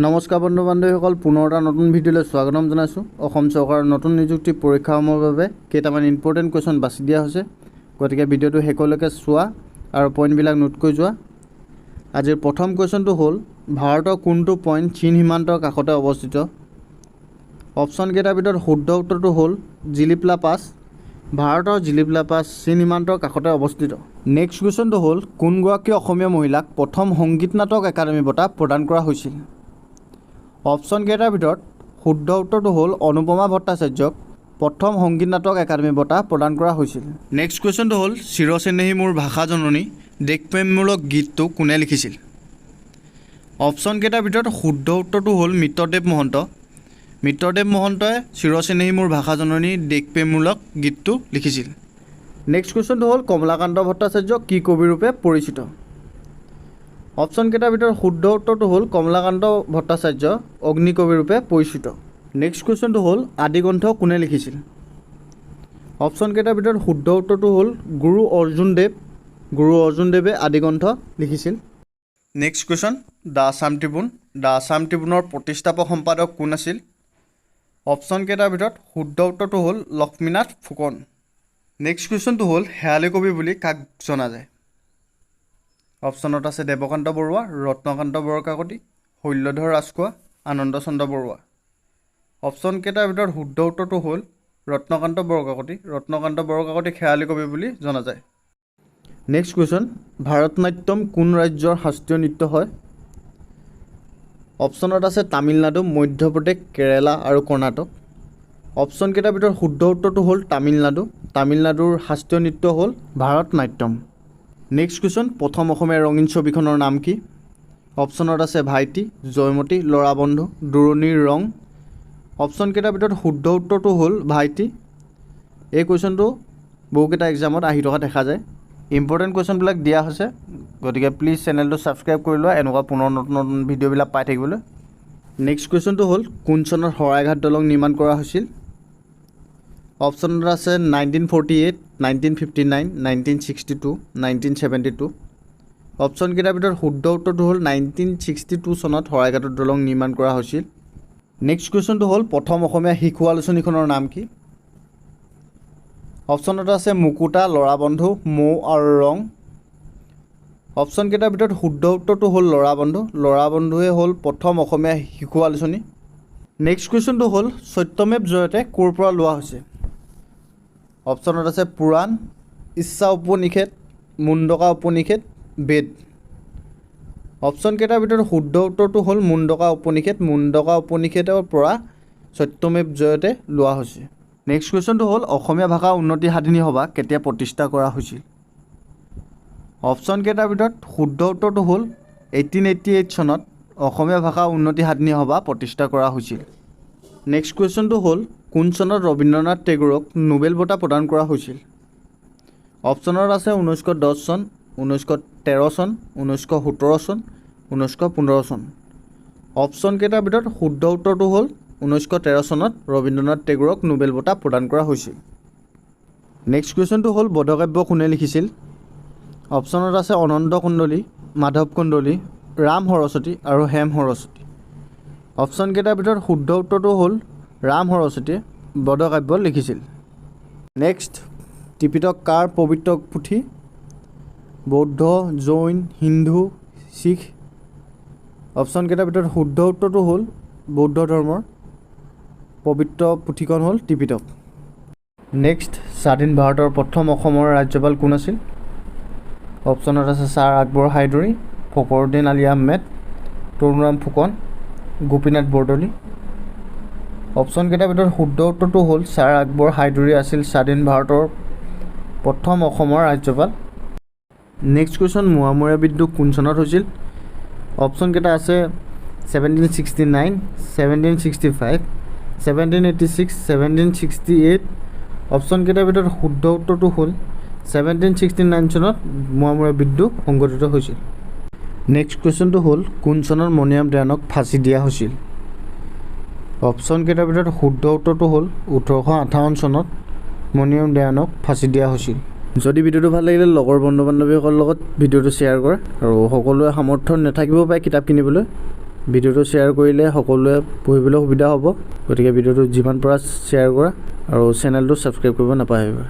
নমস্কাৰ বন্ধু বান্ধৱীসকল, পুনৰ এটা নতুন ভিডিঅ'লৈ স্বাগতম জনাইছোঁ। অসম চৰকাৰৰ নতুন নিযুক্তি পৰীক্ষাসমূহৰ বাবে কেইটামান ইম্পৰ্টেণ্ট কুৱেশ্যন বাছি দিয়া হৈছে, গতিকে ভিডিঅ'টো শেষলৈকে চোৱা আৰু পইণ্টবিলাক নোট কৰি যোৱা। আজিৰ প্ৰথম কুৱেশ্যনটো হ'ল, ভাৰতৰ কোনটো পইণ্ট চীন সীমান্তৰ কাষতে অৱস্থিত? অপশ্যনকেইটাৰ ভিতৰত শুদ্ধ উত্তৰটো হ'ল জিলিপলা পাছ। ভাৰতৰ জিলিপলা পাছ চীন সীমান্তৰ কাষতে অৱস্থিত। নেক্সট কুৱেশ্যনটো হ'ল, কোনগৰাকী অসমীয়া মহিলাক প্ৰথম সংগীত নাটক একাডেমী বঁটা প্ৰদান কৰা হৈছিল? অপশ্যনকেইটাৰ ভিতৰত শুদ্ধ উত্তৰটো হ'ল অনুপমা ভট্টাচাৰ্যক প্ৰথম সংগীত নাটক একাডেমী বঁটা প্ৰদান কৰা হৈছিল। নেক্সট কুৱেশ্যনটো হ'ল, চিৰচেনেহী মোৰ ভাষা জননী দেশপ্ৰেমমূলক গীতটো কোনে লিখিছিল? অপশ্যনকেইটাৰ ভিতৰত শুদ্ধ উত্তৰটো হ'ল মিত্ৰদেৱ মহন্ত। মিত্ৰদেৱ মহন্তই চিৰচেনেহী মোৰ ভাষা জননী দেশপ্ৰেমমূলক গীতটো লিখিছিল। নেক্সট কুৱেশ্যনটো হ'ল, কমলাকান্ত ভট্টাচাৰ্য কি কবিৰূপে পৰিচিত? অপশ্যনকেইটাৰ ভিতৰত শুদ্ধ উত্তৰটো হ'ল কমলাকান্ত ভট্টাচাৰ্য অগ্নিকবিৰূপে পৰিচিত। নেক্সট কুৱেশ্যনটো হ'ল, আদিগ্ৰন্থ কোনে লিখিছিল? অপশ্যনকেইটাৰ ভিতৰত শুদ্ধ উত্তৰটো হ'ল গুৰু অৰ্জুন দেৱ। গুৰু অৰ্জুন দেৱে আদিগ্ৰন্থ লিখিছিল। Next question, the Assam Tribune. The Assam ট্ৰিবিউনৰ প্ৰতিষ্ঠাপক সম্পাদক কোন আছিল? অপশ্যনকেইটাৰ ভিতৰত শুদ্ধ উত্তৰটো হ'ল লক্ষ্মীনাথ ফুকন। নেক্সট কুৱেশ্যনটো হ'ল, শেৱালি কবি বুলি কাক জনা যায়? অপশ্যনত আছে দেৱকান্ত বৰুৱা, ৰত্নকান্ত বৰকাকতি, শৈলধৰ ৰাজখোৱা, আনন্দ চন্দ্ৰ বৰুৱা। অপশ্যনকেইটাৰ ভিতৰত শুদ্ধ উত্তৰটো হ'ল ৰত্নকান্ত বৰকাকতি। ৰত্নকান্ত বৰকাকতিক শেৱালি কবি বুলি জনা যায়। নেক্সট কুৱেশ্যন, ভাৰতনাট্যম কোন ৰাজ্যৰ শাস্ত্ৰীয় নৃত্য হয়? অপশ্যনত আছে তামিলনাডু, মধ্যপ্ৰদেশ, কেৰেলা আৰু কৰ্ণাটক। অপশ্যনকেইটাৰ ভিতৰত শুদ্ধ উত্তৰটো হ'ল তামিলনাডু। তামিলনাডুৰ শাস্ত্ৰীয় নৃত্য হ'ল ভাৰতনাট্যম। নেক্সট কুৱেশ্যন, প্ৰথম অসমীয়া ৰঙীন ছবিখনৰ নাম কি? অপশ্যনত আছে ভাইটি, জয়মতী, ল'ৰা বন্ধু, দূৰণিৰ ৰং। অপশ্যনকেইটাৰ ভিতৰত শুদ্ধ উত্তৰটো হ'ল ভাইটি। এই কুৱেশ্যনটো বহুকেইটা এক্সামত আহি থকা দেখা যায়। ইম্পৰ্টেণ্ট কুৱেশ্যনবিলাক দিয়া হৈছে, গতিকে প্লিজ চেনেলটো ছাবস্ক্ৰাইব কৰি লোৱা এনেকুৱা পুনৰ নতুন নতুন ভিডিঅ'বিলাক পাই থাকিবলৈ। নেক্সট কুৱেশ্যনটো হ'ল, কোন চনত শৰাইঘাট দলং নিৰ্মাণ কৰা হৈছিল? অপশ্যনত আছে 1948, 1959, 1962, 1972। অপশ্যনকেইটাৰ ভিতৰত শুদ্ধ উত্তৰটো হ'ল 1962 চনত শৰাইঘাটৰ দলং নিৰ্মাণ কৰা হৈছিল। নেক্সট কুৱেশ্যনটো হ'ল, প্ৰথম অসমীয়া শিশু আলোচনীখনৰ নাম কি? অপশ্যনত আছে মুকুতা, ল'ৰা বন্ধু, মৌ আৰু ৰং। অপশ্যনকেইটাৰ ভিতৰত শুদ্ধ উত্তৰটো হ'ল ল'ৰা বন্ধু। ল'ৰা বন্ধুৱে হ'ল প্ৰথম অসমীয়া শিশু আলোচনী। নেক্সট কুৱেশ্যনটো হ'ল, সত্যমেৱ জয়তে ক'ৰ পৰা লোৱা হৈছে? অপশ্যনত আছে পুৰাণ, ইচ্ছা উপনিষেদ, মুণ্ডকা উপনিষেদ, বেদ। অপশ্যনকেইটাৰ ভিতৰত শুদ্ধ উত্তৰটো হ'ল মুণ্ডকা উপনিষেদ। মুণ্ডকা উপনিষেদৰ পৰা সত্যমেৱ জয়তে লোৱা হৈছে। নেক্সট কুৱেশ্যনটো হ'ল, অসমীয়া ভাষা উন্নতি সাধিনী সভা কেতিয়া প্ৰতিষ্ঠা কৰা হৈছিল? অপশ্যনকেইটাৰ ভিতৰত শুদ্ধ উত্তৰটো হ'ল 1888 চনত অসমীয়া ভাষা উন্নতি সাধিনী সভা প্ৰতিষ্ঠা কৰা হৈছিল। নেক্সট কুৱেশ্যনটো হ'ল, কোন চনত ৰবীন্দ্ৰনাথ টেগোৰক নোবেল বঁটা প্ৰদান কৰা হৈছিল? অপশ্যনত আছে 1910 চন, 1913 চন, 1917 চন, 1915 চন। অপশ্যনকেইটাৰ ভিতৰত শুদ্ধ উত্তৰটো হ'ল 1913 চনত ৰবীন্দ্ৰনাথ টেগোৰক নোবেল বঁটা প্ৰদান কৰা হৈছিল। নেক্সট কুৱেশ্যনটো হ'ল, বধকাব্য কোনে লিখিছিল? অপশ্যনত আছে অনন্ত কুণ্ডলী, মাধৱ কুণ্ডলী, ৰাম সৰস্বতী আৰু হেম সৰস্বতী। অপশ্যনকেইটাৰ ভিতৰত শুদ্ধ উত্তৰটো হ'ল ৰাম সৰস্বতীয়ে বধকাব্য লিখিছিল। নেক্সট, ত্ৰিপিটক কাৰ পবিত্ৰ পুথি? বৌদ্ধ, জৈন, হিন্দু, শিখ। অপশ্যনকেইটাৰ ভিতৰত শুদ্ধ উত্তৰটো হ'ল বৌদ্ধ ধৰ্মৰ পবিত্ৰ পুথিখন হ'ল ত্ৰিপিটক। নেক্সট, স্বাধীন ভাৰতৰ প্ৰথম অসমৰ ৰাজ্যপাল কোন আছিল? অপশ্যনত আছে ছাৰ আকবৰ হাইদৰি, ফখৰুদ্দিন আলি আহমেদ, তৰুণৰাম ফুকন, গোপীনাথ বৰদলৈ। অপশ্যনকেইটাৰ ভিতৰত শুদ্ধ উত্তৰটো হ'ল ছাৰ আকবৰ হাইদৰি আছিল স্বাধীন ভাৰতৰ প্ৰথম অসমৰ ৰাজ্যপাল। নেক্সট কুৱেশ্যন, মোৱামৰীয়া বিদ্ৰোহ কোন চনত হৈছিল? অপশ্যনকেইটা আছে 1769, 1765, 1786, 1768। অপশ্যনকেইটাৰ ভিতৰত শুদ্ধ উত্তৰটো হ'ল 1769 চনত মোৱামৰীয়া বিদ্ৰোহ সংঘটিত হৈছিল। নেক্সট কুৱেশ্যনটো হ'ল, কোন চনত মণিৰাম দেৱানক ফাঁচি দিয়া হৈছিল? অপশ্যনকেইটাৰ ভিতৰত শুদ্ধ উত্তৰটো হ'ল 1858 চনত মণিৰাম দেৱানক ফাঁচি দিয়া হৈছিল। যদি ভিডিঅ'টো ভাল লাগিলে লগৰ বন্ধু বান্ধৱীসকলৰ লগত ভিডিঅ'টো শ্বেয়াৰ কৰে আৰু সকলোৱে সামৰ্থ্য নাথাকিব পাৰে কিতাপ কিনিবলৈ, ভিডিঅ'টো শ্বেয়াৰ কৰিলে সকলোৱে পঢ়িবলৈ সুবিধা হ'ব। গতিকে ভিডিঅ'টো যিমান পৰা শ্বেয়াৰ কৰা আৰু চেনেলটো ছাবস্ক্ৰাইব কৰিব নাপাহৰিবা।